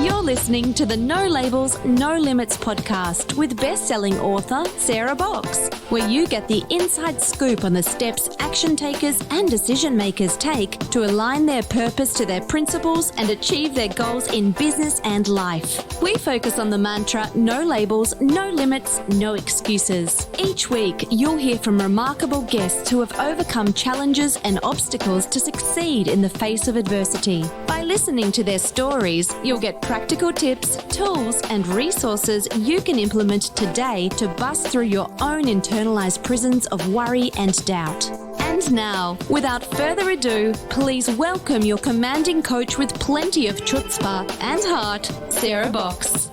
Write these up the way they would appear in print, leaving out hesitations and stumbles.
You're listening to the No Labels, No Limits podcast with best-selling author Sarah Box, where you get the inside scoop on the steps action takers and decision makers take to align their purpose to their principles and achieve their goals in business and life. We focus on the mantra, no labels, no limits, no excuses. Each week, you'll hear from remarkable guests who have overcome challenges and obstacles to succeed in the face of adversity. By listening to their stories, you'll get practical tips, tools, and resources you can implement today to bust through your own internalized prisons of worry and doubt. And now, without further ado, please welcome your commanding coach with plenty of chutzpah and heart, Sarah Box.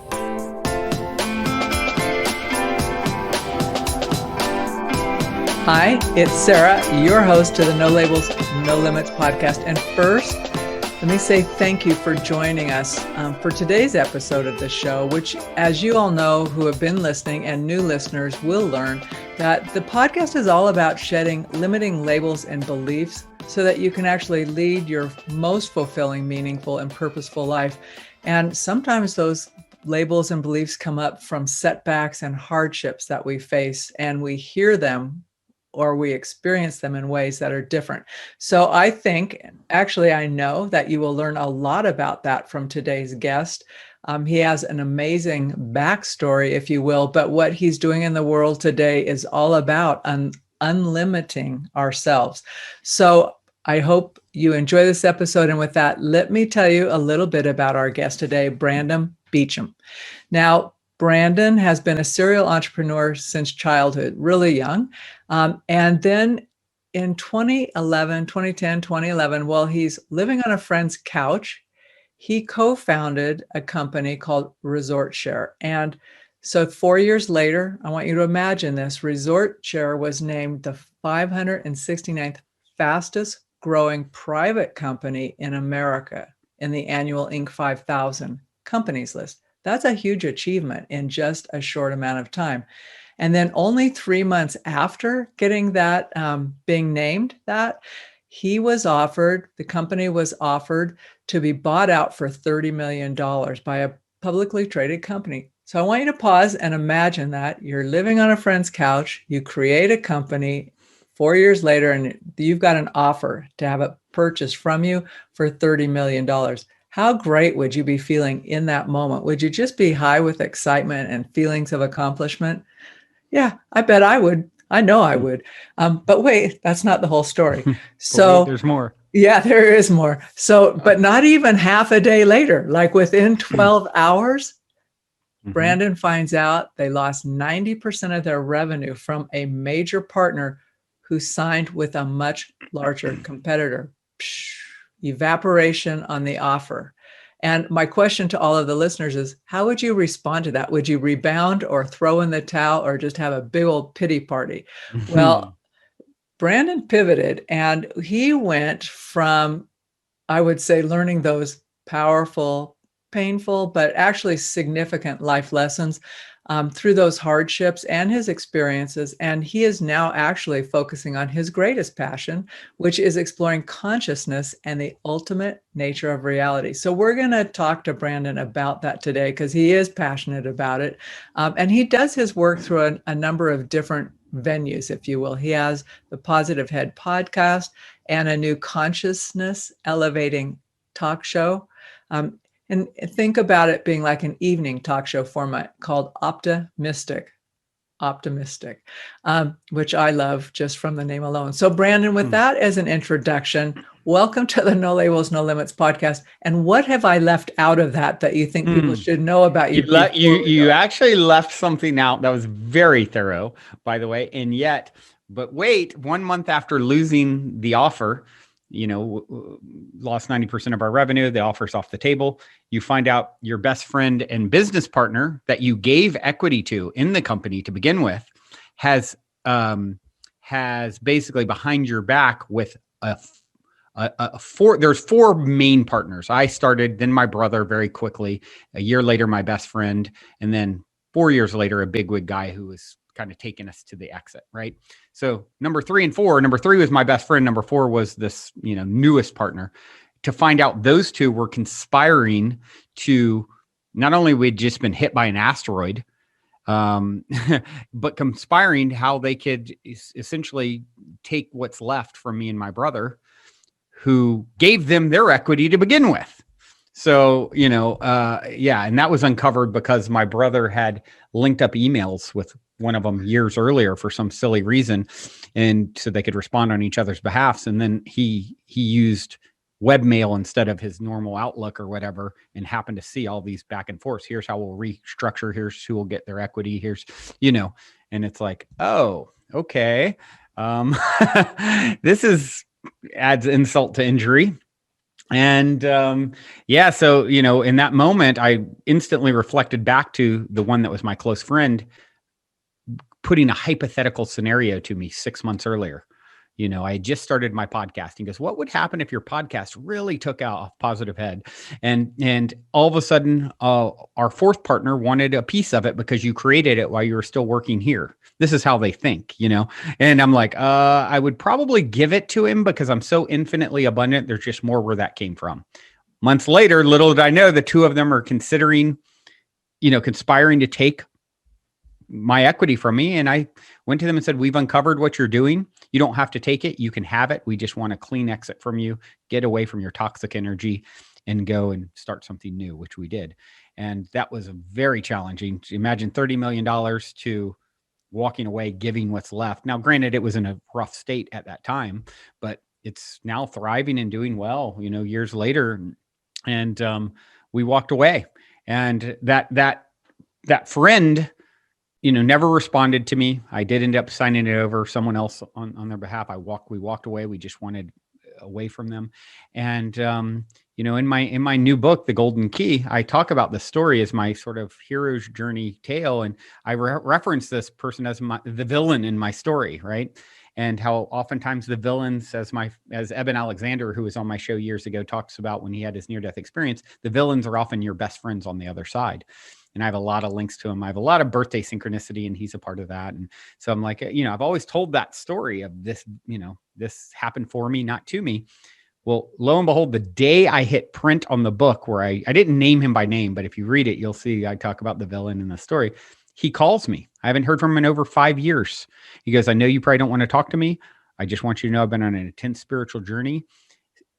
Hi, it's Sarah, your host to the No Labels, No Limits podcast. And first, let me say thank you for joining us for today's episode of the show, which, as you all know who have been listening and new listeners will learn, that the podcast is all about shedding limiting labels and beliefs so that you can actually lead your most fulfilling, meaningful, and purposeful life. And sometimes those labels and beliefs come up from setbacks and hardships that we face, and we hear them or we experience them in ways that are different. So I think, actually, I know that you will learn a lot about that from today's guest. He has an amazing backstory, if you will, but what he's doing in the world today is all about unlimiting ourselves. So I hope you enjoy this episode. And with that, let me tell you a little bit about our guest today, Brandon Beachum. Now, Brandon has been a serial entrepreneur since childhood, really young. And then in 2011, while he's living on a friend's couch, he co-founded a company called Resort Share. And so 4 years later, I want you to imagine this, Resort Share was named the 569th fastest growing private company in America in the annual Inc. 5000 companies list. That's a huge achievement in just a short amount of time. And then only 3 months after getting that, being named that, the company was offered to be bought out for $30 million by a publicly traded company. So I want you to pause and imagine that you're living on a friend's couch, you create a company 4 years later, and you've got an offer to have it purchased from you for $30 million. How great would you be feeling in that moment? Would you just be high with excitement and feelings of accomplishment? Yeah, I bet I would. I know I would. But wait, that's not the whole story. So there's more. Yeah, there is more. So, but not even half a day later, like within 12 hours, Brandon finds out they lost 90% of their revenue from a major partner who signed with a much larger competitor. Evaporation on the offer. And my question to all of the listeners is, how would you respond to that? Would you rebound or throw in the towel or just have a big old pity party? Well, Brandon pivoted and he went from, I would say, learning those powerful, painful, but actually significant life lessons through those hardships and his experiences. And he is now actually focusing on his greatest passion, which is exploring consciousness and the ultimate nature of reality. So we're going to talk to Brandon about that today because he is passionate about it. And he does his work through a number of different venues, if you will. He has the Positive Head podcast and a new consciousness elevating talk show. And think about it being like an evening talk show format called Optimystic, which I love just from the name alone. So Brandon, with that as an introduction, welcome to the No Labels, No Limits podcast. And what have I left out of that you think people should know about you? You actually left something out that was very thorough, by the way. And yet, but wait, 1 month after losing the offer, lost 90% of our revenue, the offer's off the table. You find out your best friend and business partner that you gave equity to in the company to begin with has basically behind your back with there's four main partners. I started, then my brother very quickly, a year later, my best friend, and then 4 years later, a bigwig guy who was kind of taking us to the exit, right? So number 3 and 4, number 3 was my best friend. Number 4 was this, newest partner. To find out those two were conspiring to not only we'd just been hit by an asteroid, but conspiring how they could essentially take what's left from me and my brother, who gave them their equity to begin with. So, and that was uncovered because my brother had linked up emails with one of them years earlier for some silly reason, and so they could respond on each other's behalfs. And then he used webmail instead of his normal Outlook or whatever, and happened to see all these back and forths. Here's how we'll restructure. Here's who will get their equity. Here's, and it's like, oh, okay. This adds insult to injury. And so, in that moment, I instantly reflected back to the one that was my close friend, putting a hypothetical scenario to me 6 months earlier. I had just started my podcast. He goes, what would happen if your podcast really took off positive head? And all of a sudden, our fourth partner wanted a piece of it because you created it while you were still working here. This is how they think, and I'm like, I would probably give it to him because I'm so infinitely abundant. There's just more where that came from. Months later, little did I know, the two of them are considering, conspiring to take my equity from me. And I went to them and said, we've uncovered what you're doing. You don't have to take it. You can have it. We just want a clean exit from you, get away from your toxic energy and go and start something new, which we did. And that was very challenging. Imagine $30 million to walking away, giving what's left. Now, granted, it was in a rough state at that time, but it's now thriving and doing well, years later. And we walked away, and that friend, never responded to me. I did end up signing it over someone else on their behalf. We walked away. We just wanted away from them. And, in my new book, The Golden Key, I talk about the story as my sort of hero's journey tale. And I reference this person as the villain in my story. Right. And how oftentimes the villains, as Eben Alexander, who was on my show years ago, talks about when he had his near-death experience, the villains are often your best friends on the other side. And I have a lot of links to him. I have a lot of birthday synchronicity, and he's a part of that. And so I'm like, I've always told that story of this, this happened for me, not to me. Well, lo and behold, the day I hit print on the book, where I didn't name him by name, but if you read it, you'll see I talk about the villain in the story. He calls me. I haven't heard from him in over 5 years. He goes, I know you probably don't want to talk to me. I just want you to know I've been on an intense spiritual journey,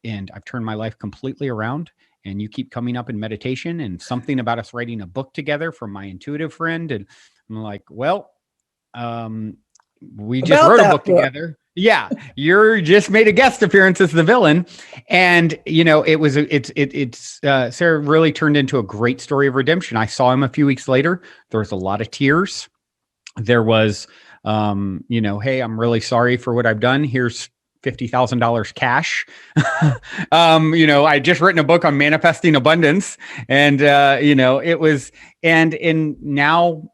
and I've turned my life completely around. And you keep coming up in meditation, and something about us writing a book together from my intuitive friend. And I'm like, well, we just wrote a book together. Yeah. You're just made a guest appearance as the villain. And, it's Sarah, really turned into a great story of redemption. I saw him a few weeks later. There was a lot of tears. There was, hey, I'm really sorry for what I've done. Here's $50,000 cash. I just written a book on manifesting abundance, and it was, and now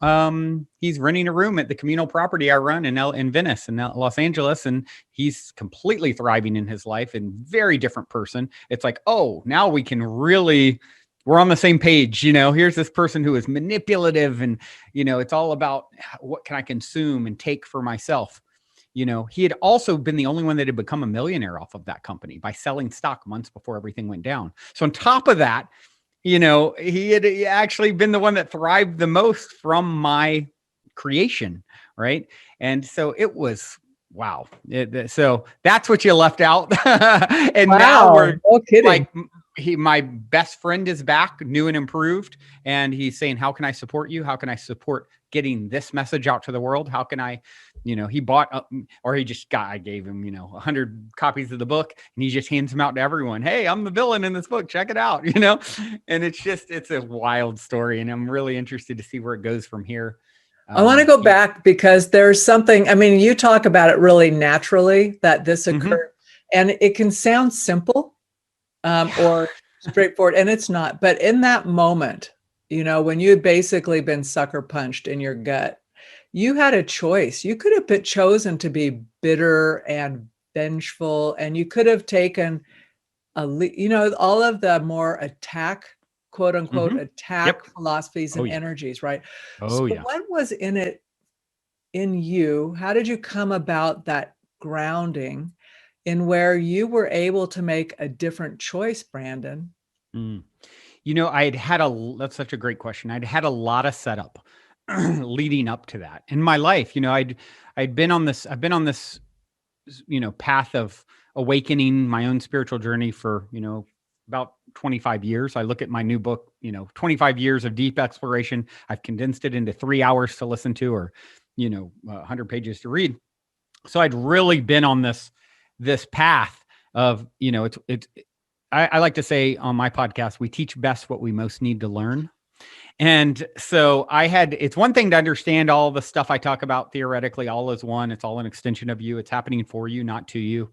he's renting a room at the communal property I run in Venice and Los Angeles, and he's completely thriving in his life and very different person. It's like, oh, now we can really, we're on the same page. Here's this person who is manipulative, and it's all about what can I consume and take for myself. He had also been the only one that had become a millionaire off of that company by selling stock months before everything went down. So on top of that, he had actually been the one that thrived the most from my creation. Right. And so it was, wow. So that's what you left out. And wow. Now we're like, my best friend is back, new and improved. And he's saying, how can I support you? How can I support getting this message out to the world? How can I, he bought, I gave him, 100 copies of the book, and he just hands them out to everyone. Hey, I'm the villain in this book. Check it out, and it's a wild story. And I'm really interested to see where it goes from here. I want to go back because there's something, you talk about it really naturally that this occurred, and it can sound simple or straightforward, and it's not. But in that moment, when you had basically been sucker punched in your gut, you had a choice. You could have chosen to be bitter and vengeful, and you could have taken all of the more attack, quote unquote, attack philosophies and energies, right? What was in you? How did you come about that grounding in where you were able to make a different choice, Brandon? That's such a great question. I'd had a lot of setup leading up to that in my life. I've been on this, path of awakening my own spiritual journey for, about 25 years. I look at my new book, 25 years of deep exploration. I've condensed it into 3 hours to listen to, or, 100 pages to read. So I'd really been on this path of, I like to say on my podcast, we teach best what we most need to learn. And so it's one thing to understand all the stuff I talk about theoretically, all is one. It's all an extension of you. It's happening for you, not to you.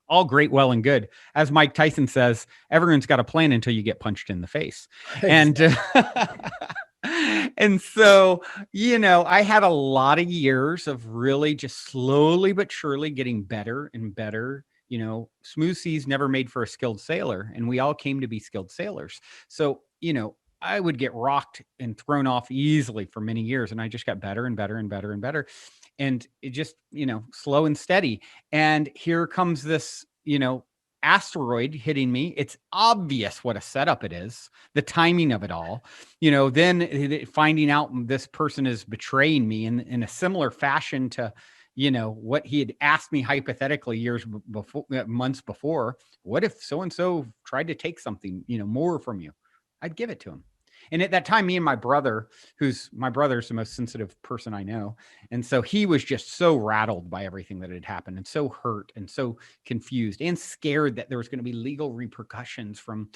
All great, well, and good. As Mike Tyson says, everyone's got a plan until you get punched in the face. Exactly. And so, I had a lot of years of really just slowly but surely getting better and better. Smooth seas never made for a skilled sailor, and we all came to be skilled sailors. So, I would get rocked and thrown off easily for many years, and I just got better and better and better and better. And it just, slow and steady. And here comes this, asteroid hitting me. It's obvious what a setup it is, the timing of it all, then finding out this person is betraying me in a similar fashion to, what he had asked me hypothetically years before, months before. What if so-and-so tried to take something, more from you? I'd give it to him. And at that time, me and my brother, my brother's the most sensitive person I know. And so he was just so rattled by everything that had happened, and so hurt and so confused and scared that there was going to be legal repercussions from,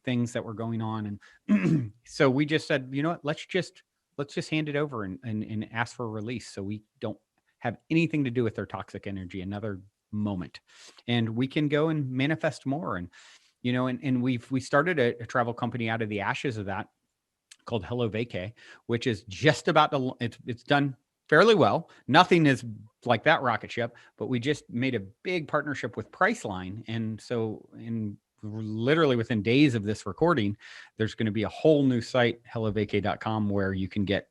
things that were going on. And so we just said, you know what, let's just hand it over and ask for a release, so we don't have anything to do with their toxic energy another moment. And we can go and manifest more. And and we started a travel company out of the ashes of that called Hello Vacay, which is just about to, it's done fairly well. Nothing is like that rocket ship, but we just made a big partnership with Priceline. And so literally within days of this recording, there's going to be a whole new site, hellovacay.com, where you can get,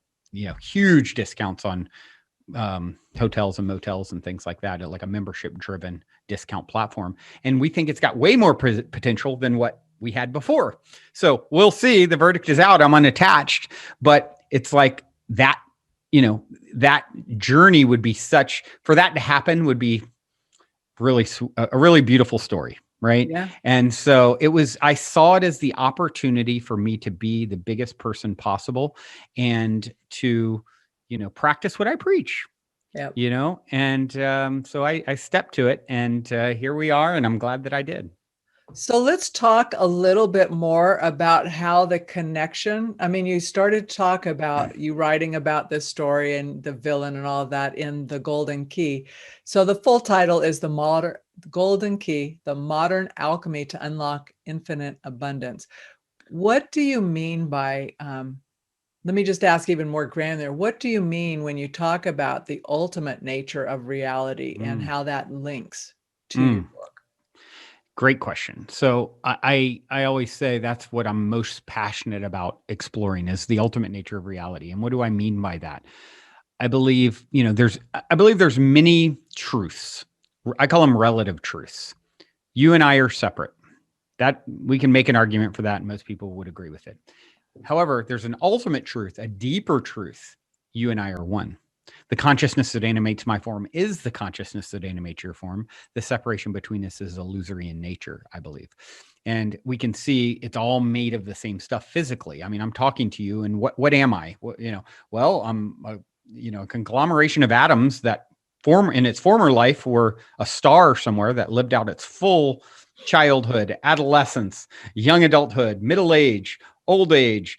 huge discounts on hotels and motels and things like that, like a membership driven discount platform. And we think it's got way more potential than what we had before. So we'll see. The verdict is out. I'm unattached, but it's like that, that journey would be for that to happen would be really a really beautiful story. Right. Yeah. And so I saw it as the opportunity for me to be the biggest person possible and to, practice what I preach. Yep. And so I stepped to it, and here we are, and I'm glad that I did. So let's talk a little bit more about how the connection, you started to talk about you writing about this story and the villain and all of that in The Golden Key. So the full title is The Golden Key, The Modern Alchemy to Unlock Infinite Abundance. What do you mean by, let me just ask even more granular, what do you mean when you talk about the ultimate nature of reality and how that links to your book? Great question. So I always say that's what I'm most passionate about exploring, is the ultimate nature of reality. And what do I mean by that? I believe, there's many truths. I call them relative truths. You and I are separate. That we can make an argument for that, and most people would agree with it. However, there's an ultimate truth, a deeper truth. You and I are one. The consciousness that animates my form is the consciousness that animates your form. The separation between us is illusory in nature, I believe. And we can see it's all made of the same stuff physically. I'm talking to you, and what am I? Well, I'm a conglomeration of atoms that in its former life were a star somewhere that lived out its full childhood, adolescence, young adulthood, middle age, old age,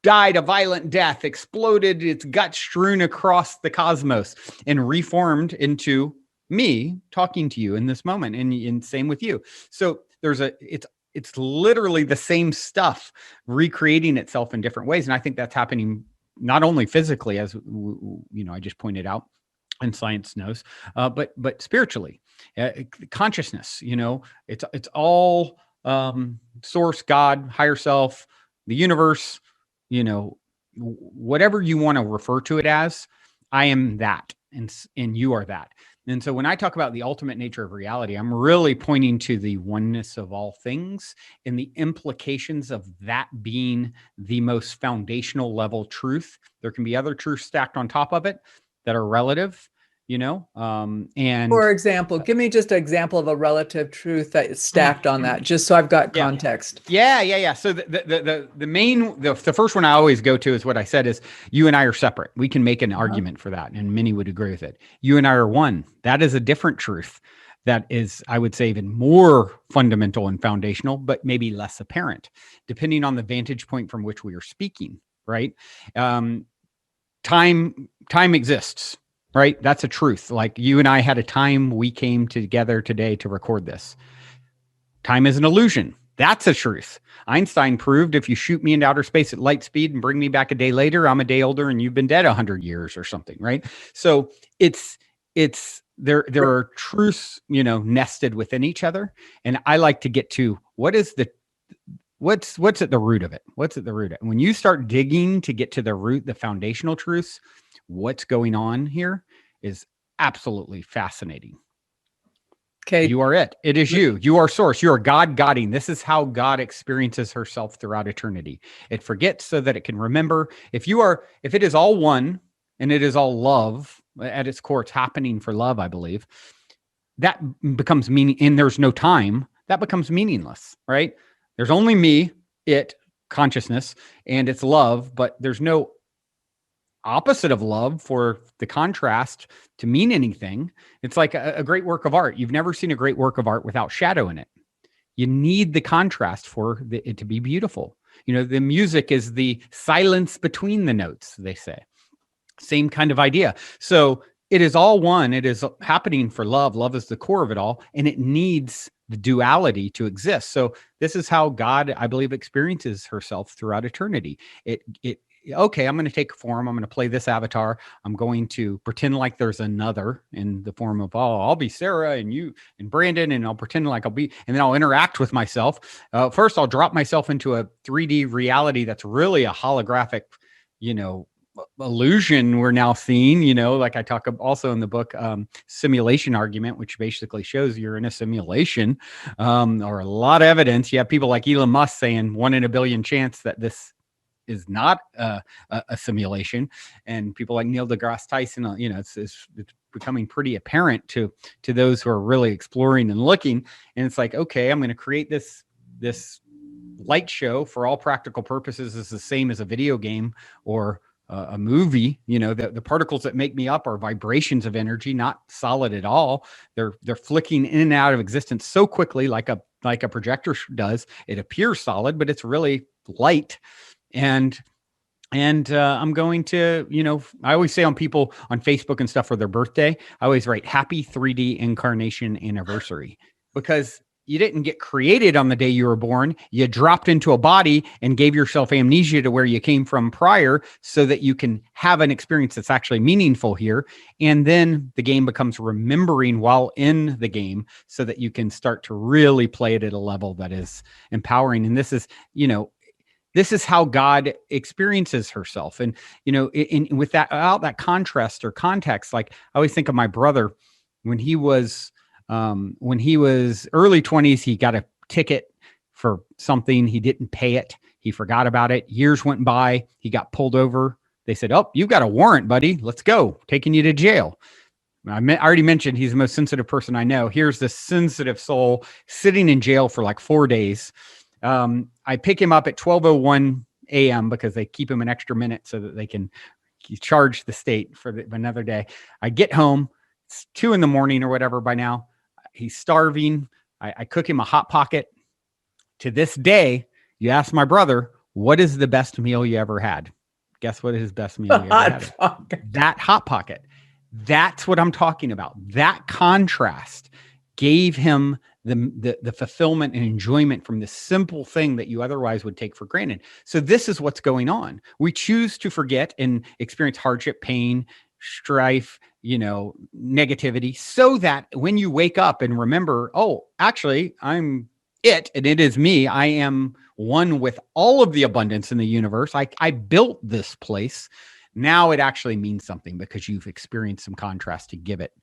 died a violent death, exploded, its guts strewn across the cosmos, and reformed into me talking to you in this moment. And same with you. So it's literally the same stuff recreating itself in different ways. And I think that's happening not only physically, as I just pointed out, and science knows, but spiritually, consciousness. It's all source, God, higher self, the universe. Whatever you want to refer to it as, I am that, and you are that. And so when I talk about the ultimate nature of reality, I'm really pointing to the oneness of all things and the implications of that being the most foundational level truth. There can be other truths stacked on top of it that are relative, and For example, give me just an example of a relative truth that is stacked on that, just so I've got context. Yeah. So the first one I always go to is what I said is you and I are separate. We can make an argument for that, and many would agree with it. You and I are one. That is a different truth. That is, I would say, even more fundamental and foundational, but maybe less apparent, depending on the vantage point from which we are speaking. Right? Time exists. Right? That's a truth. Like you and I had a time we came together today to record this. Time is an illusion. That's a truth. Einstein proved if you shoot me into outer space at light speed and bring me back a day later, I'm a day older and you've been dead 100 years or something, right? So there are truths, nested within each other. And I like to get to what's at the root of it? What's at the root of it? When you start digging to get to the root, the foundational truths, what's going on here is absolutely fascinating. Okay. You are it. It is you. You are source. You are God-godding. This is how God experiences herself throughout eternity. It forgets so that it can remember. If it is all one and it is all love at its core, it's happening for love, I believe, that becomes meaning, and there's no time, that becomes meaningless, right? There's only me, it, consciousness, and it's love, but there's no opposite of love for the contrast to mean anything. It's like a great work of art. You've never seen a great work of art without shadow in it. You need the contrast for it to be beautiful. The music is the silence between the notes, they say. Same kind of idea. So it is all one. It is happening for love. Love is the core of it all, and it needs the duality to exist. So this is how God, I believe, experiences herself throughout eternity. Okay, I'm going to take a form. I'm going to play this avatar. I'm going to pretend like there's another in the form of, I'll be Sarah and you and Brandon, and I'll pretend like and then I'll interact with myself. First, I'll drop myself into a 3D reality that's really a holographic, illusion we're now seeing, like I talk also in the book, simulation argument, which basically shows you're in a simulation, or a lot of evidence. You have people like Elon Musk saying 1 in a billion chance that this is not a simulation, and people like Neil deGrasse Tyson, it's becoming pretty apparent to those who are really exploring and looking. And it's like, okay, I'm going to create this light show for all practical purposes is the same as a video game or a movie. The particles that make me up are vibrations of energy, not solid at all. They're flicking in and out of existence so quickly, like a projector does. It appears solid, but it's really light. And I'm going to, I always say on people on Facebook and stuff for their birthday, I always write happy 3D incarnation anniversary, because you didn't get created on the day you were born. You dropped into a body and gave yourself amnesia to where you came from prior so that you can have an experience that's actually meaningful here. And then the game becomes remembering while in the game so that you can start to really play it at a level that is empowering. And this is how God experiences herself. And, with that, without that contrast or context, like I always think of my brother when he was early 20s, he got a ticket for something. He didn't pay it. He forgot about it. Years went by. He got pulled over. They said, "Oh, you've got a warrant, buddy. Let's go. Taking you to jail." I already mentioned he's the most sensitive person I know. Here's this sensitive soul sitting in jail for like 4 days. I pick him up at 12:01 a.m. because they keep him an extra minute so that they can charge the state for another day. I get home. It's 2 a.m. or whatever by now. He's starving. I cook him a Hot Pocket. To this day, you ask my brother, what is the best meal you ever had? Guess what his best meal you ever had? That Hot Pocket. That's what I'm talking about. That contrast gave him the fulfillment and enjoyment from this simple thing that you otherwise would take for granted. So this is what's going on. We choose to forget and experience hardship, pain, strife, negativity, so that when you wake up and remember, oh, actually, I'm it, and it is me. I am one with all of the abundance in the universe. I built this place. Now it actually means something because you've experienced some contrast to give it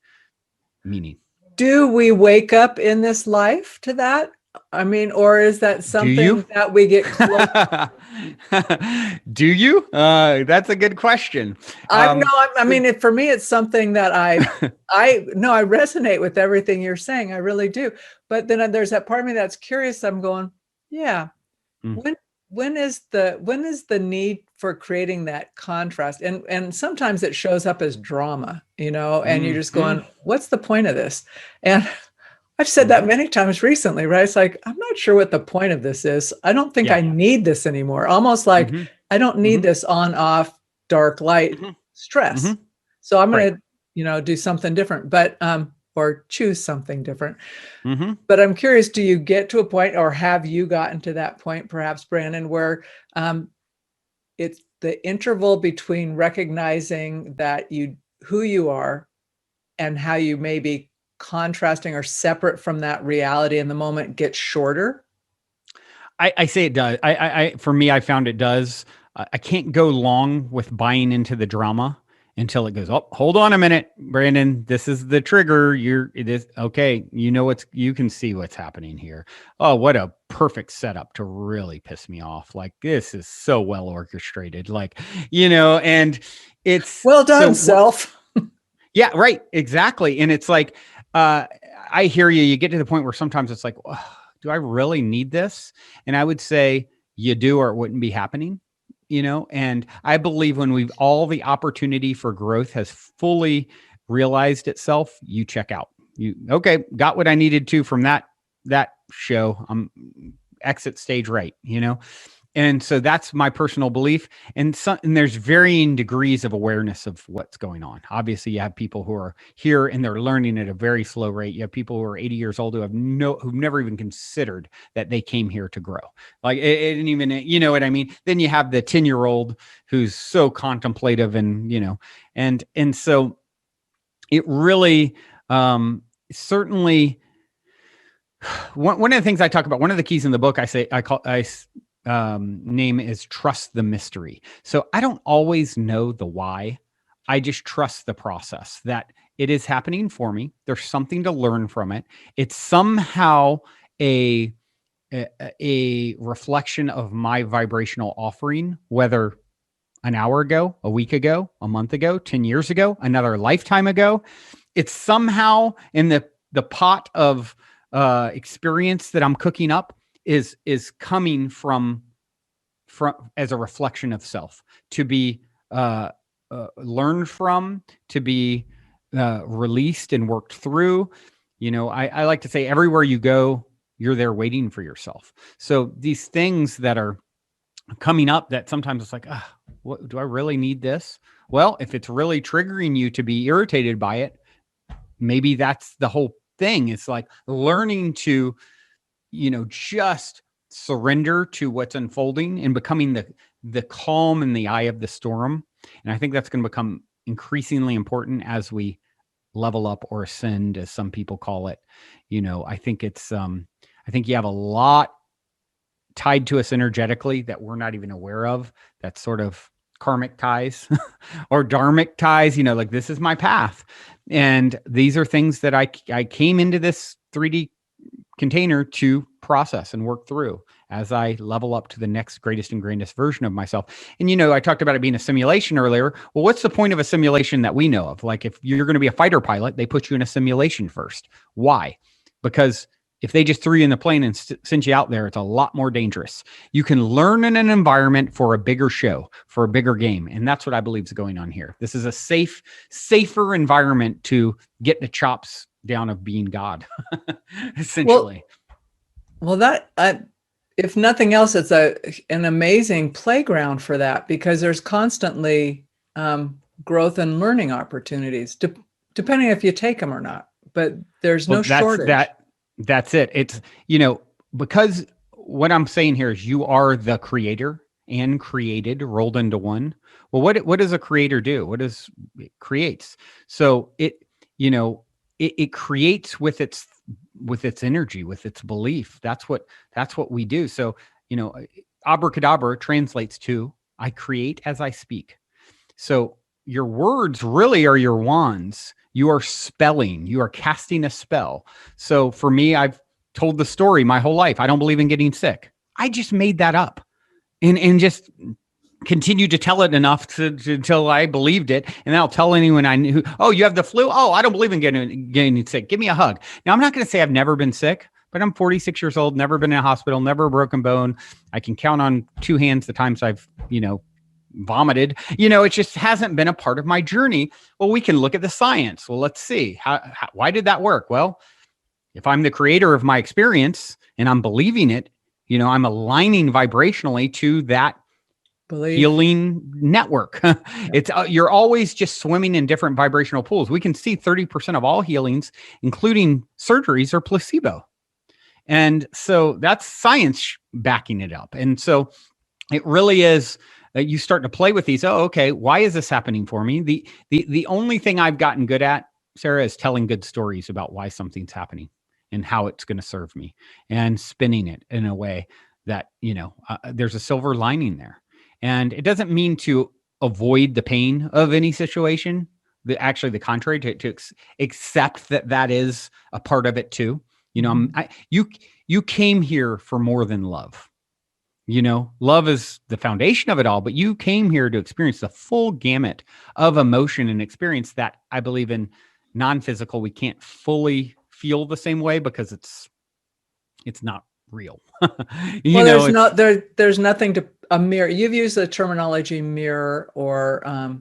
meaning. Do we wake up in this life to that? I mean, or is that something that we get close? Do you? That's a good question. I mean, for me, it's something that I resonate with everything you're saying. I really do. But then there's that part of me that's curious. I'm going, yeah. Mm. When is the need for creating that contrast? And sometimes it shows up as drama, and you're just going, what's the point of this? And I've said that many times recently, right? It's like, I'm not sure what the point of this is. I don't think I need this anymore. Almost like I don't need this on off dark light stress. So I'm going to, do something different, but, or choose something different. But I'm curious, do you get to a point, or have you gotten to that point, perhaps, Brandon, where it's the interval between recognizing that who you are and how you may be contrasting or separate from that reality in the moment gets shorter? I say it does. For me, I found it does. I can't go long with buying into the drama until it goes, oh, hold on a minute, Brandon, this is the trigger. It is okay. You can see what's happening here. Oh, what a perfect setup to really piss me off. Like, this is so well orchestrated, and it's well done, self. Yeah, right. Exactly. And it's like, I hear you. You get to the point where sometimes it's like, oh, do I really need this? And I would say you do, or it wouldn't be happening, and I believe when all the opportunity for growth has fully realized itself, you check out. Okay, got what I needed to from that show. Exit stage right, And so that's my personal belief. And there's varying degrees of awareness of what's going on. Obviously, you have people who are here and they're learning at a very slow rate. You have people who are 80 years old who've never even considered that they came here to grow. Like it didn't even, you know what I mean? Then you have the 10-year-old who's so contemplative and, and so it really, certainly, one of the things I talk about, one of the keys in the book, name is trust the mystery. So I don't always know the why. I just trust the process, that it is happening for me. There's something to learn from it. It's somehow a reflection of my vibrational offering, whether an hour ago, a week ago, a month ago, 10 years ago, another lifetime ago. It's somehow in the pot of experience that I'm cooking up is coming from as a reflection of self, to be learned from, to be released and worked through. I like to say, everywhere you go, you're there waiting for yourself. So these things that are coming up, that sometimes it's like, what do I really need this? Well, if it's really triggering you to be irritated by it, maybe that's the whole thing. It's like learning to, just surrender to what's unfolding and becoming the calm in the eye of the storm. And I think that's going to become increasingly important as we level up or ascend, as some people call it. I think I think you have a lot tied to us energetically that we're not even aware of. That's sort of karmic ties or dharmic ties, like, this is my path. And these are things that I came into this 3D container to process and work through as I level up to the next greatest and grandest version of myself. And, I talked about it being a simulation earlier. Well, what's the point of a simulation that we know of? Like, if you're going to be a fighter pilot, they put you in a simulation first. Why? Because if they just threw you in the plane and sent you out there, it's a lot more dangerous. You can learn in an environment for a bigger show, for a bigger game. And that's what I believe is going on here. This is a safer environment to get the chops down of being God, essentially. Well, that, if nothing else, it's an amazing playground for that, because there's constantly growth and learning opportunities, depending if you take them or not. But there's no shortage. That's it. It's, because what I'm saying here is you are the creator and created rolled into one. Well, what does a creator do? It creates? So it creates with its energy, with its belief. That's what we do. So, abracadabra translates to, I create as I speak. So your words really are your wands, You are spelling, you are casting a spell. So for me, I've told the story my whole life. I don't believe in getting sick. I just made that up and just continued to tell it enough until I believed it. And then I'll tell anyone I knew, oh, you have the flu? Oh, I don't believe in getting sick. Give me a hug. Now, I'm not going to say I've never been sick, but I'm 46 years old, never been in a hospital, never a broken bone. I can count on two hands the times I've, vomited. It just hasn't been a part of my journey. Well, we can look at the science. Well, let's see. Why did that work? Well, if I'm the creator of my experience and I'm believing it, I'm aligning vibrationally to that healing network. It's you're always just swimming in different vibrational pools. We can see 30% of all healings, including surgeries, are placebo. And so that's science backing it up. And so it really is, you start to play with these. Oh, okay. Why is this happening for me? The only thing I've gotten good at, Sarah, is telling good stories about why something's happening and how it's going to serve me, and spinning it in a way that, there's a silver lining there. And it doesn't mean to avoid the pain of any situation. Actually, the contrary, to accept that is a part of it too. You came here for more than love. Love is the foundation of it all, but you came here to experience the full gamut of emotion and experience that I believe in non-physical. We can't fully feel the same way because it's not real. There's nothing to a mirror. You've used the terminology mirror or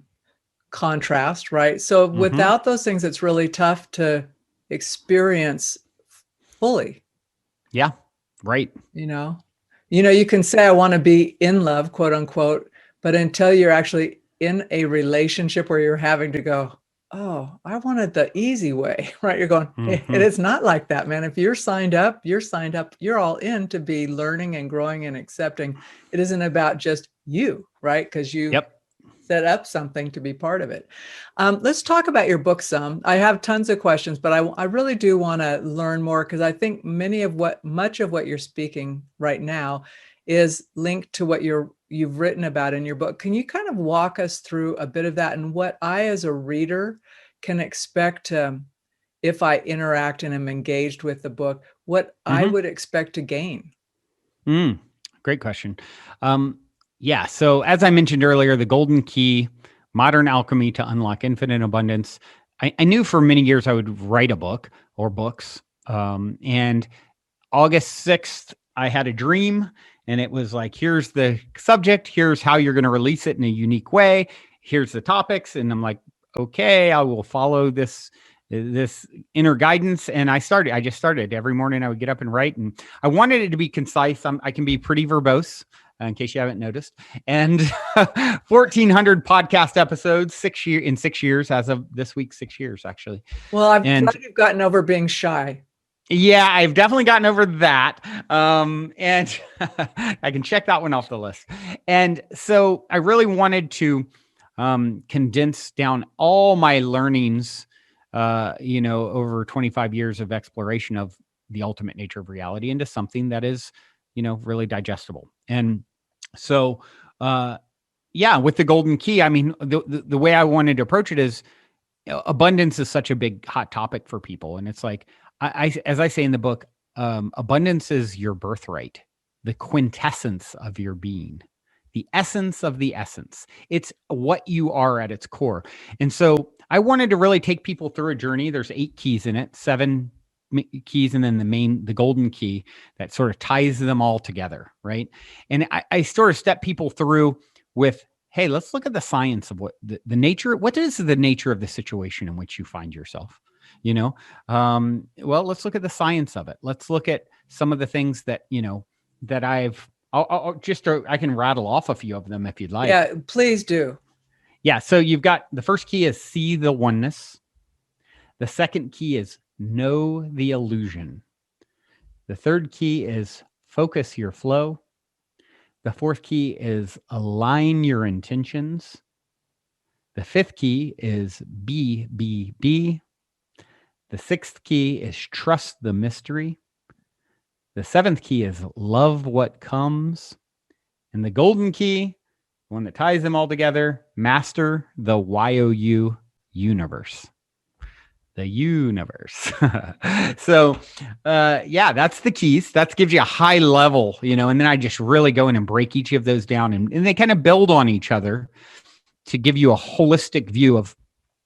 contrast, right? So without those things, it's really tough to experience fully. Yeah, right. You can say, I want to be in love, quote unquote, but until you're actually in a relationship where you're having to go, oh, I wanted the easy way, right? You're going, it is not like that, man. If you're signed up, you're all in to be learning and growing and accepting. It isn't about just you, right? Because you set up something to be part of it. Let's talk about your book some. I have tons of questions, but I really do want to learn more, because I think much of what you're speaking right now is linked to what you've written about in your book. Can you kind of walk us through a bit of that and what I, as a reader, can expect if I interact and am engaged with the book, what I would expect to gain? Great question. So as I mentioned earlier, the golden key, modern alchemy to unlock infinite abundance. I knew for many years I would write a book or books. And August 6th, I had a dream, and it was like, here's the subject, here's how you're going to release it in a unique way, here's the topics. And I'm like, okay, I will follow this inner guidance. And I just started every morning. I would get up and write, and I wanted it to be concise. I can be pretty verbose, in case you haven't noticed, and 1,400 podcast episodes, in 6 years, as of this week, 6 years, actually. Well, I'm glad you've gotten over being shy. Yeah, I've definitely gotten over that. And I can check that one off the list. And so I really wanted to condense down all my learnings, over 25 years of exploration of the ultimate nature of reality into something that is, really digestible. And so, with the golden key, I mean, the way I wanted to approach it is, abundance is such a big hot topic for people. And it's like, as I say in the book, abundance is your birthright, the quintessence of your being, the essence of the essence. It's what you are at its core. And so I wanted to really take people through a journey. There's 8 keys in it, 7 keys, and then the golden key that sort of ties them all together, right? And I sort of step people through with, hey, let's look at the science of what the nature, what is the nature of the situation in which you find yourself? Well, let's look at the science of it. Let's look at some of the things that, that I can rattle off a few of them if you'd like. Yeah, please do. Yeah. So you've got, the first key is see the oneness. The second key is know the illusion. The third key is focus your flow. The fourth key is align your intentions. The fifth key is be. The sixth key is trust the mystery. The seventh key is love what comes. And the golden key, the one that ties them all together, master the YOU universe. the universe. So, yeah, that's the keys. That gives you a high level, and then I just really go in and break each of those down, and they kind of build on each other to give you a holistic view of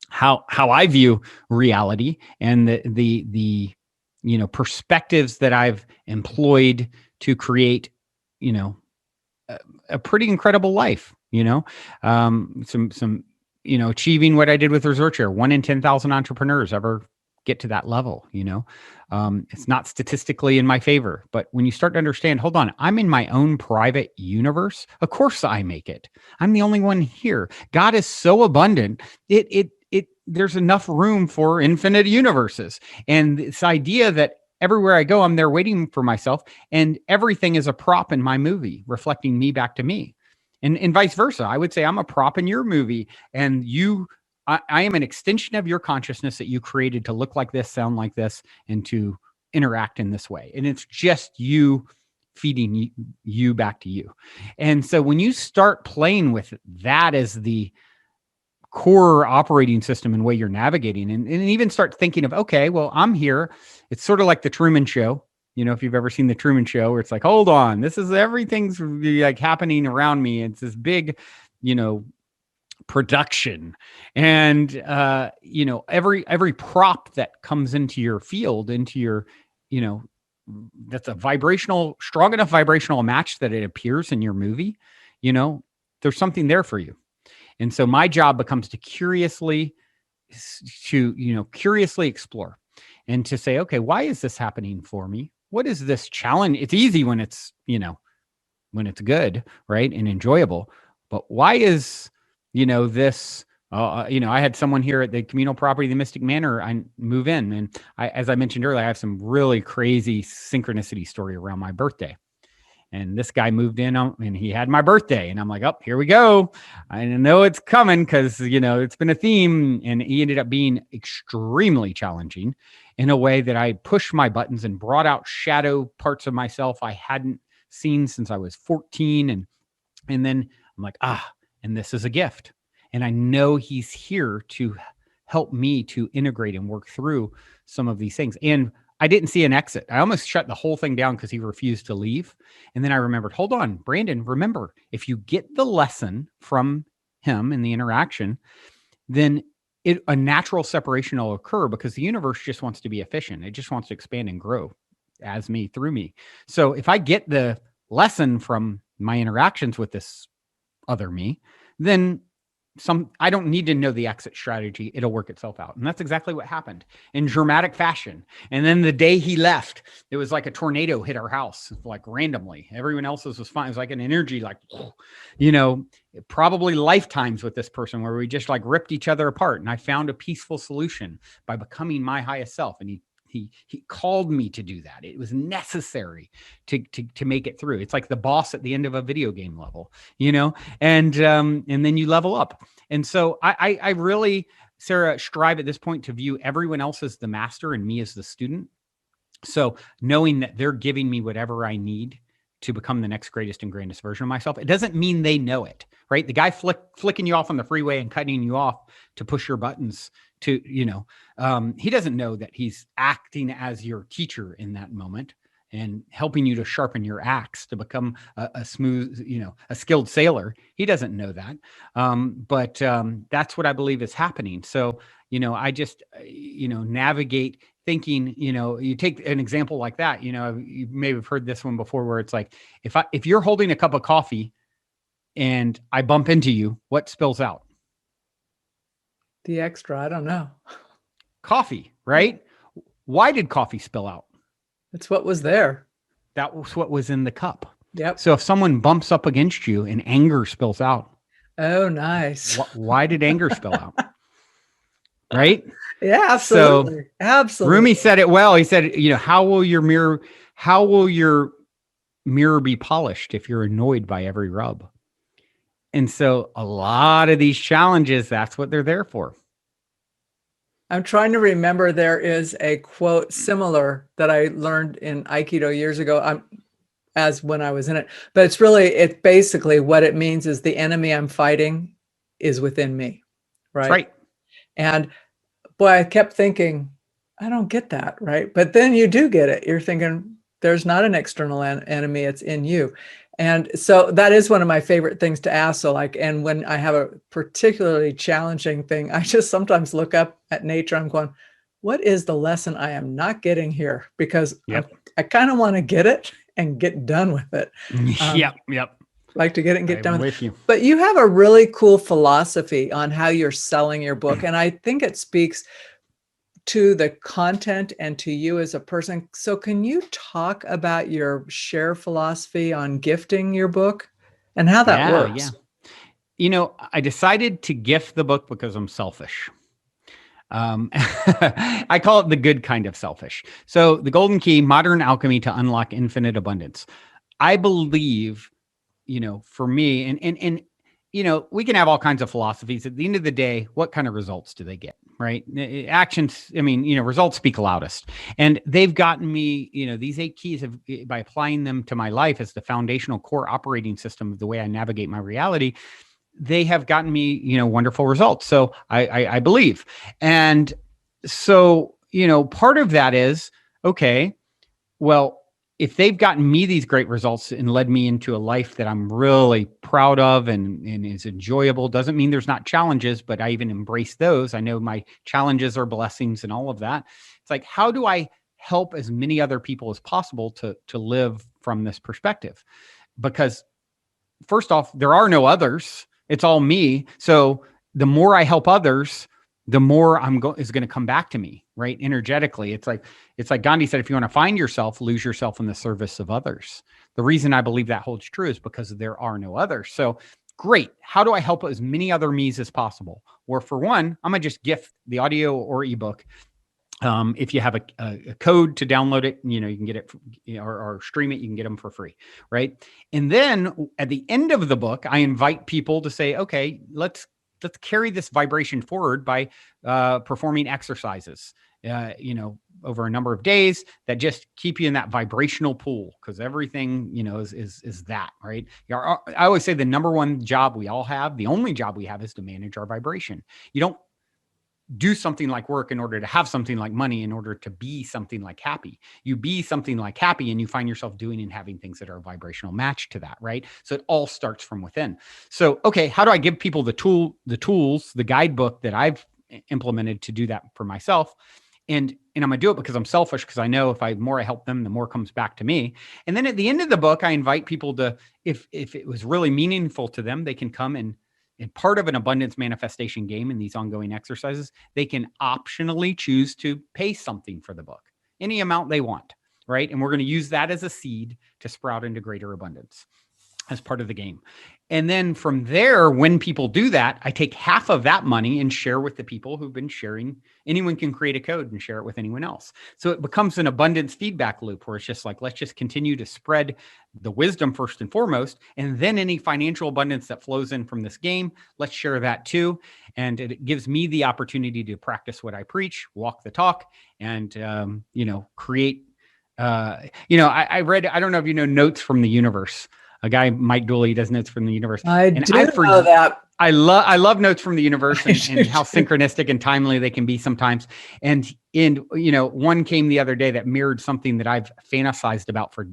how I view reality and the perspectives that I've employed to create, a pretty incredible life, some achieving what I did with Resort Share. 1 in 10,000 entrepreneurs ever get to that level. It's not statistically in my favor, but when you start to understand, hold on, I'm in my own private universe. Of course I make it. I'm the only one here. God is so abundant. There's enough room for infinite universes. And this idea that everywhere I go, I'm there waiting for myself, and everything is a prop in my movie, reflecting me back to me. And vice versa. I would say I'm a prop in your movie, and I am an extension of your consciousness that you created to look like this, sound like this, and to interact in this way. And it's just you feeding you back to you. And so when you start playing with that as the core operating system and way you're navigating, and even start thinking of, okay, well, I'm here. It's sort of like the Truman Show. If you've ever seen the Truman Show, where it's like, hold on, this is everything's like happening around me. It's this big, production, and every prop that comes into your field, into your, that's a strong enough vibrational match that it appears in your movie. There's something there for you. And so my job becomes to curiously explore and to say, okay, why is this happening for me? What is this challenge? It's easy when it's, when it's good, right, and enjoyable. But why is, this, I had someone here at the communal property, the Mystic Manor, I move in. And as I mentioned earlier, I have some really crazy synchronicity story around my birthday. And this guy moved in and he had my birthday. And I'm like, oh, here we go. I know it's coming because, it's been a theme. And he ended up being extremely challenging in a way that I pushed my buttons and brought out shadow parts of myself I hadn't seen since I was 14. And then I'm like, and this is a gift. And I know he's here to help me to integrate and work through some of these things. And I didn't see an exit. I almost shut the whole thing down because he refused to leave. And then I remembered, hold on, Brandon, remember, if you get the lesson from him in the interaction, then a natural separation will occur because the universe just wants to be efficient. It just wants to expand and grow as me, through me. So if I get the lesson from my interactions with this other me, then I don't need to know the exit strategy. It'll work itself out. And that's exactly what happened in dramatic fashion. And then the day he left, it was like a tornado hit our house, like randomly. Everyone else's was fine. It was like an energy, like, probably lifetimes with this person where we just like ripped each other apart. And I found a peaceful solution by becoming my highest self. And he called me to do that. It was necessary to make it through. It's like the boss at the end of a video game level, and then you level up. And so I really, Sarah, strive at this point to view everyone else as the master and me as the student. So knowing that they're giving me whatever I need to become the next greatest and grandest version of myself, it doesn't mean they know it, right? The guy flicking you off on the freeway and cutting you off to push your buttons to, he doesn't know that he's acting as your teacher in that moment and helping you to sharpen your axe to become a smooth, a skilled sailor. He doesn't know that. But that's what I believe is happening. So, I just, navigate thinking, you take an example like that, you may have heard this one before where it's like, if you're holding a cup of coffee and I bump into you, what spills out? The extra, I don't know. Coffee, right? Why did coffee spill out? It's what was there. That was what was in the cup. Yep. So if someone bumps up against you and anger spills out. Oh, nice. Why did anger spill out? Right? Yeah, absolutely. So absolutely. Rumi said it well. He said, how will your mirror be polished if you're annoyed by every rub? And so a lot of these challenges, that's what they're there for. I'm trying to remember, there is a quote similar that I learned in Aikido years ago, as when I was in it. But it's basically what it means is the enemy I'm fighting is within me. Right. That's right. And boy, I kept thinking, I don't get that, right? But then you do get it. You're thinking there's not an external enemy, it's in you. And so that is one of my favorite things to ask. So like, and when I have a particularly challenging thing, I just sometimes look up at nature. I'm going, what is the lesson I am not getting here? Because I kind of want to get it and get done with it. Yep. Like to get it and get done with you. But you have a really cool philosophy on how you're selling your book. And I think it speaks to the content and to you as a person. So can you talk about your share philosophy on gifting your book and how that works? Yeah. You know, I decided to gift the book because I'm selfish. I call it the good kind of selfish. So the golden key, modern alchemy to unlock infinite abundance. I believe, you know, for me, and you know, we can have all kinds of philosophies. At the end of the day, what kind of results do they get, right? Actions, I mean, you know, results speak loudest. And they've gotten me, you know, these 8 keys by applying them to my life as the foundational core operating system of the way I navigate my reality, they have gotten me, you know, wonderful results. So I believe. And so, you know, part of that is, okay, well, if they've gotten me these great results and led me into a life that I'm really proud of and is enjoyable, doesn't mean there's not challenges, but I even embrace those. I know my challenges are blessings and all of that. It's like, how do I help as many other people as possible to live from this perspective? Because first off, there are no others. It's all me. So the more I help others, the more is going to come back to me, right? Energetically. It's like Gandhi said, if you want to find yourself, lose yourself in the service of others. The reason I believe that holds true is because there are no others. So great. How do I help as many other me's as possible? Or for one, I'm going to just gift the audio or ebook. If you have a code to download it, you know, you can get it or stream it, you can get them for free. Right. And then at the end of the book, I invite people to say, okay, let's carry this vibration forward by performing exercises, you know, over a number of days that just keep you in that vibrational pool. Cause everything, you know, is that, right? I always say the number one job we all have, the only job we have is to manage our vibration. You don't do something like work in order to have something like money, in order to be something like happy. You be something like happy and you find yourself doing and having things that are a vibrational match to that, right? So it all starts from within. So, okay, how do I give people the tools, the guidebook that I've implemented to do that for myself? And I'm going to do it because I'm selfish, because I know if the more I help them, the more comes back to me. And then at the end of the book, I invite people to, if it was really meaningful to them, they can come and part of an abundance manifestation game in these ongoing exercises, they can optionally choose to pay something for the book, any amount they want, right? And we're going to use that as a seed to sprout into greater abundance as part of the game. And then from there, when people do that, I take half of that money and share with the people who've been sharing. Anyone can create a code and share it with anyone else. So it becomes an abundance feedback loop where it's just like, let's just continue to spread the wisdom first and foremost. And then any financial abundance that flows in from this game, let's share that too. And it gives me the opportunity to practice what I preach, walk the talk, and, you know, create, you know, I read, I don't know if you know Notes from the Universe. A guy, Mike Dooley, does Notes from the Universe. I do know that. I love Notes from the Universe and how synchronistic and timely they can be sometimes. And you know, one came the other day that mirrored something that I've fantasized about for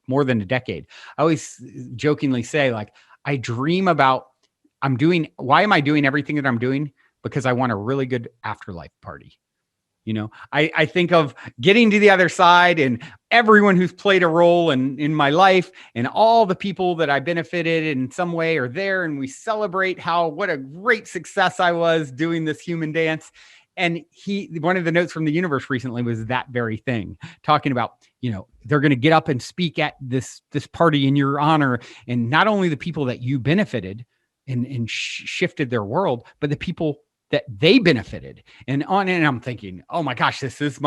more than a decade. I always jokingly say, like, I dream about why am I doing everything that I'm doing? Because I want a really good afterlife party. You know, I think of getting to the other side and everyone who's played a role in my life and all the people that I benefited in some way are there. And we celebrate what a great success I was doing this human dance. And one of the Notes from the Universe recently was that very thing, talking about, you know, they're going to get up and speak at this party in your honor. And not only the people that you benefited and shifted their world, but the people that they benefited and I'm thinking, oh my gosh, this is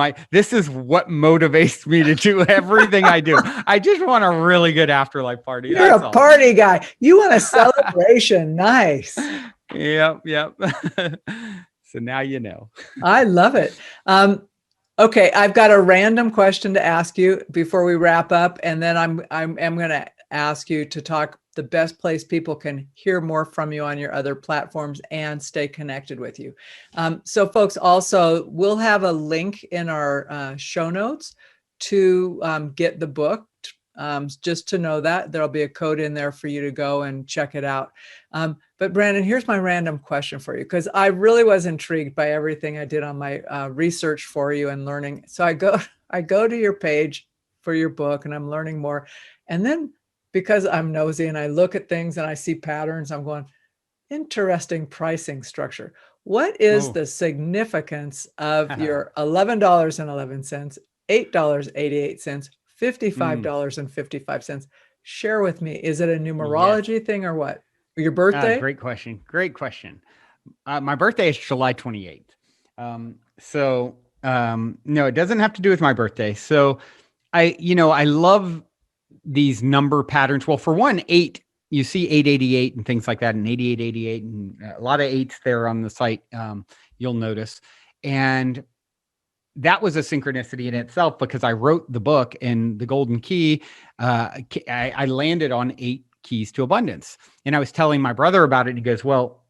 what motivates me to do everything I do. I just want a really good afterlife party. You're a party guy. You want a celebration. Nice. Yep. So now you know. I love it. Okay, I've got a random question to ask you before we wrap up, and then I'm going to ask you to talk the best place people can hear more from you on your other platforms and stay connected with you. So folks, also, we'll have a link in our show notes to get the book. Just to know that there'll be a code in there for you to go and check it out. But Brandon, here's my random question for you, because I really was intrigued by everything I did on my research for you and learning. So I go to your page for your book and I'm learning more. And then because I'm nosy and I look at things and I see patterns, I'm going, interesting pricing structure. What is the significance of your $11.11, $8.88, $55.55? Share with me. Is it a numerology thing or what? Your birthday? Great question. Great question. My birthday is July 28th. No, it doesn't have to do with my birthday. So I love these number patterns. Well, for one, 8, you see 888 and things like that, and 8888 and a lot of 8s there on the site. You'll notice. And that was a synchronicity in itself, because I wrote the book, and the golden key, I landed on 8 keys to abundance. And I was telling my brother about it. He goes, well,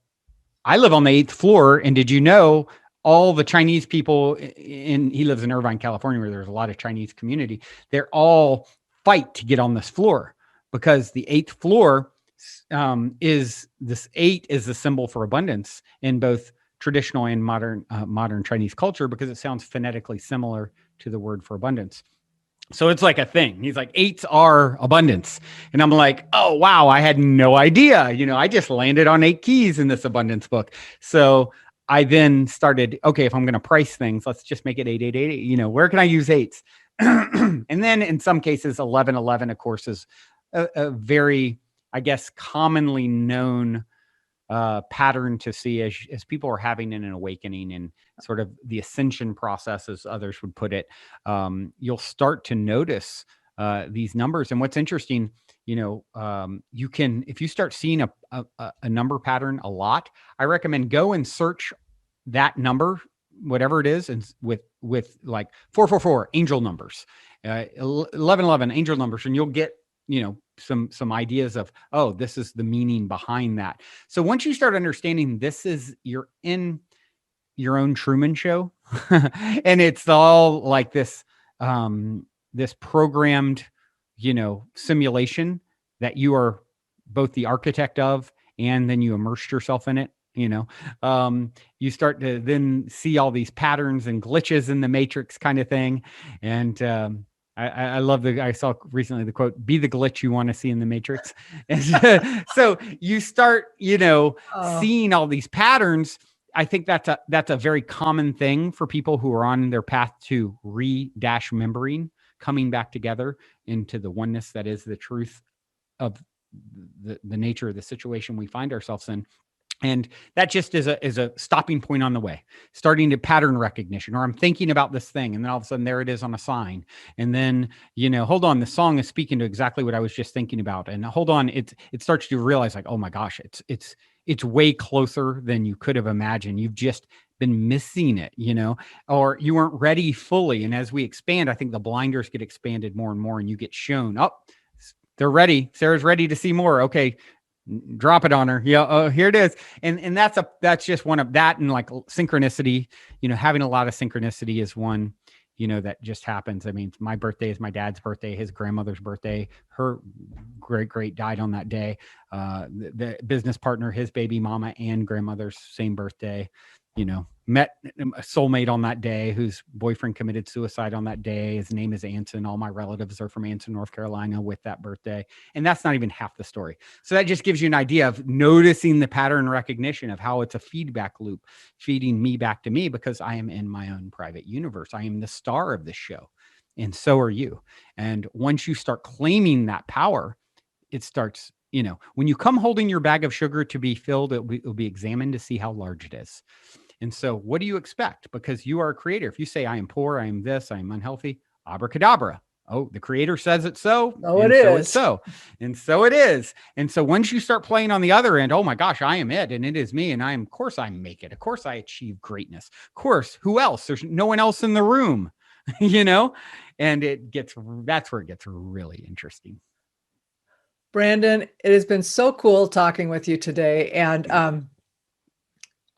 I live on the 8th floor. And did you know all the Chinese people he lives in Irvine, California, where there's a lot of Chinese community. They're all fight to get on this floor, because the 8th floor is this 8 is the symbol for abundance in both traditional and modern Chinese culture, because it sounds phonetically similar to the word for abundance. So it's like a thing. He's like, 8s are abundance. And I'm like, oh, wow, I had no idea. I just landed on 8 keys in this abundance book. So I then started, okay, if I'm going to price things, let's just make it 8888. Where can I use 8s? And then in some cases, 1111, of course, is a very, I guess, commonly known pattern to see as people are having an awakening and sort of the ascension process, as others would put it. You'll start to notice these numbers. And what's interesting, you can, if you start seeing a number pattern a lot, I recommend go and search that number, whatever it is, and with like 444 angel numbers, 1111 angel numbers, and you'll get some ideas of, oh, this is the meaning behind that. So once you start understanding you're in your own Truman Show, and it's all like this programmed, simulation that you are both the architect of, and then you immersed yourself in it. You start to then see all these patterns and glitches in the matrix kind of thing. And I love I saw recently the quote, be the glitch you want to see in the matrix. And so you start, seeing all these patterns. I think that's a very common thing for people who are on their path to remembering, coming back together into the oneness that is the truth of the nature of the situation we find ourselves in. And that just is a stopping point on the way, starting to pattern recognition, or I'm thinking about this thing, and then all of a sudden there it is on a sign. And then, hold on, the song is speaking to exactly what I was just thinking about. And hold on, it starts to realize like, oh my gosh, it's way closer than you could have imagined. You've just been missing it, or you weren't ready fully. And as we expand, I think the blinders get expanded more and more, and you get shown, oh, they're ready. Sarah's ready to see more. Okay. Drop it on her. Yeah. Oh, here it is. And that's just one of that. And like synchronicity, having a lot of synchronicity is one, that just happens. I mean, my birthday is my dad's birthday, his grandmother's birthday, her great died on that day. The business partner, his baby mama and grandmother's same birthday, met a soulmate on that day whose boyfriend committed suicide on that day. His name is Anson. All my relatives are from Anson, North Carolina with that birthday. And that's not even half the story. So that just gives you an idea of noticing the pattern recognition of how it's a feedback loop, feeding me back to me, because I am in my own private universe. I am the star of this show. And so are you. And once you start claiming that power, it starts, when you come holding your bag of sugar to be filled, it'll be examined to see how large it is. And so what do you expect? Because you are a creator. If you say, I am poor, I am this, I am unhealthy, abracadabra. Oh, the creator says it so. Oh, it is. So it's so. And so it is. And so once you start playing on the other end, oh my gosh, I am it. And it is me. And of course I make it. Of course I achieve greatness. Of course, who else? There's no one else in the room, and that's where it gets really interesting. Brandon, it has been so cool talking with you today, and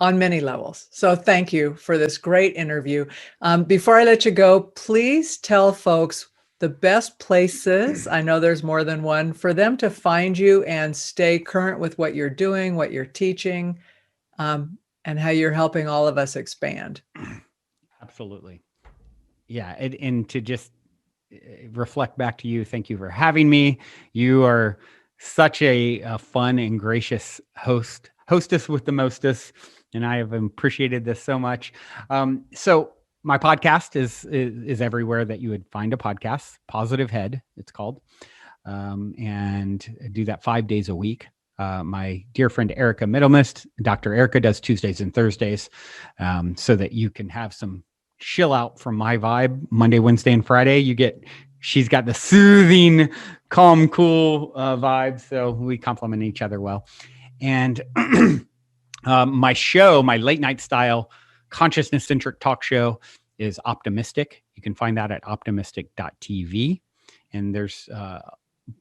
on many levels. So thank you for this great interview. Before I let you go, please tell folks the best places, I know there's more than one, for them to find you and stay current with what you're doing, what you're teaching, and how you're helping all of us expand. Absolutely. Yeah. And to just reflect back to you, thank you for having me. You are such a fun and gracious hostess with the mostest, and I have appreciated this so much. So my podcast is everywhere that you would find a podcast. Positive Head, it's called, and I do that 5 days a week. My dear friend Erica Middlemist, Dr. Erica, does Tuesdays and Thursdays, so that you can have some chill out from my vibe. Monday, Wednesday, and Friday, she's got the soothing, calm, cool vibe. So we complement each other well. And my show, my late night style, consciousness centric talk show is Optimystic. You can find that at optimystic.tv. And there's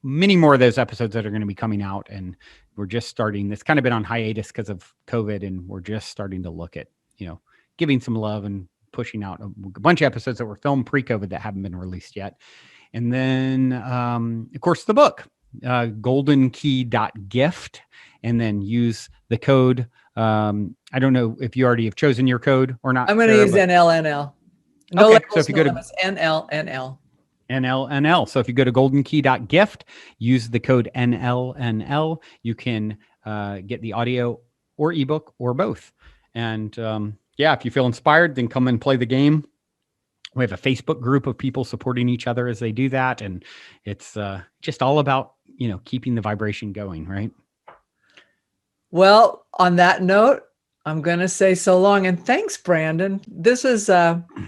many more of those episodes that are going to be coming out. And we're just starting. It's kind of been on hiatus because of COVID. And we're just starting to look at, giving some love and pushing out a bunch of episodes that were filmed pre-COVID that haven't been released yet. And then, of course, the book, goldenkey.gift, and then use the code. I don't know if you already have chosen your code or not. I'm going to use NLNL. No labels, so if you go to NLNL. NLNL. So if you go to goldenkey.gift, use the code NLNL, you can get the audio or ebook or both. And if you feel inspired, then come and play the game. We have a Facebook group of people supporting each other as they do that. And it's just all about, keeping the vibration going, right? Well, on that note, I'm going to say so long. And thanks, Brandon. This is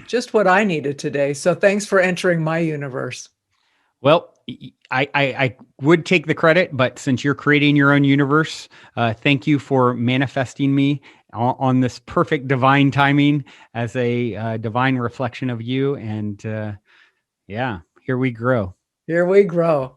just what I needed today. So thanks for entering my universe. Well, I would take the credit, but since you're creating your own universe, thank you for manifesting me on this perfect divine timing as a divine reflection of you. And here we grow. Here we grow.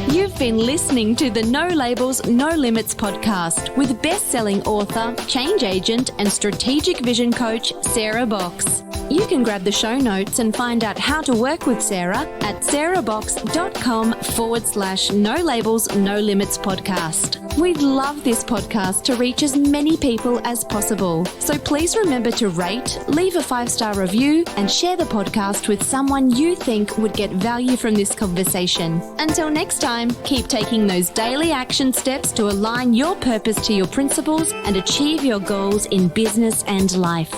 You've been listening to the No Labels, No Limits podcast with best-selling author, change agent, and strategic vision coach, Sarah Box. You can grab the show notes and find out how to work with Sarah at sarahbox.com/No Labels, No Limits podcast. We'd love this podcast to reach as many people as possible. So please remember to rate, leave a 5-star review, and share the podcast with someone you think would get value from this conversation. Until next time, keep taking those daily action steps to align your purpose to your principles and achieve your goals in business and life.